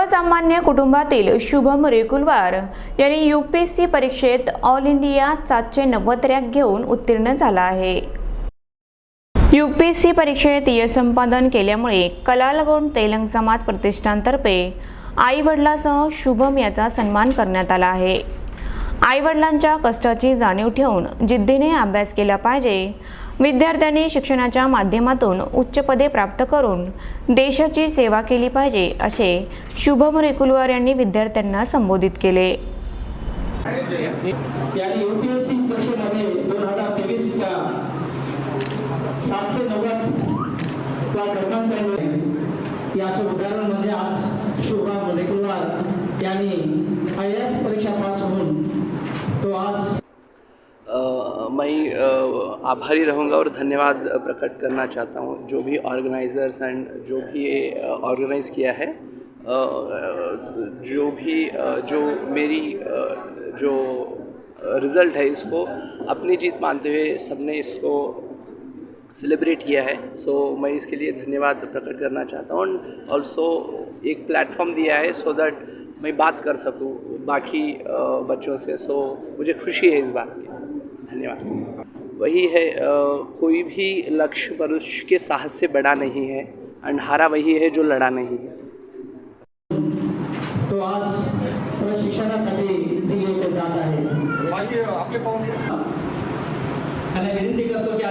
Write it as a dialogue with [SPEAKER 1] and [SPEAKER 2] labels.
[SPEAKER 1] सर्वसामान्य कुटुंबातील शुभम रेकुलवार यांनी यूपीएससी परीक्षेत ऑल इंडिया 790 रँक घेऊन उत्तीर्ण झाला आहे। यूपीएससी परीक्षेत यश संपादन केल्यामुळे कलालगोंड तेलंग समाज प्रतिष्ठानतर्फे आई वडिलांसह शुभम याचा सन्मान करण्यात आला आहे। आई वडिलांच्या कष्टाची जाणीव ठेवून जिद्दीने अभ्यास केला पाहिजे। विद्यार्थ्यांनी शिक्षणाच्या माध्यमातून उच्च पदे प्राप्त करून देशाची सेवा केली पाहिजे असे शुभम रेकुलवार यांनी विद्यार्थ्यांना संबोधित केले।
[SPEAKER 2] यूपीएससी परीक्षेमध्ये 2023 च्या 790 क्रमांक याचे उदाहरण म्हणजे आज शुभम रेकुलवार यांनी IAS परीक्षा पास होऊन तो आज
[SPEAKER 3] मैं आभारी रहूँगा और धन्यवाद प्रकट करना चाहता हूँ जो भी ऑर्गेनाइज़र्स एंड जो भी ये ऑर्गेनाइज़ किया है, जो मेरी जो रिज़ल्ट है इसको अपनी जीत मानते हुए सबने इसको सेलिब्रेट किया है। सो मैं इसके लिए धन्यवाद प्रकट करना चाहता हूँ। ऑल्सो एक प्लेटफॉर्म दिया है सो दैट मैं बात कर सकूँ बाकी बच्चों से। सो मुझे खुशी है इस बात की। धन्यवाद। वही है, कोई भी लक्ष्य मनुष्य के साहस से बड़ा नहीं है एंड हारा वही है जो लड़ा नहीं है।
[SPEAKER 2] तो आज प्रशिक्षणासाठी दिल्ली येथे जात आहे।
[SPEAKER 4] आपले पाहून
[SPEAKER 2] विनंती करतो की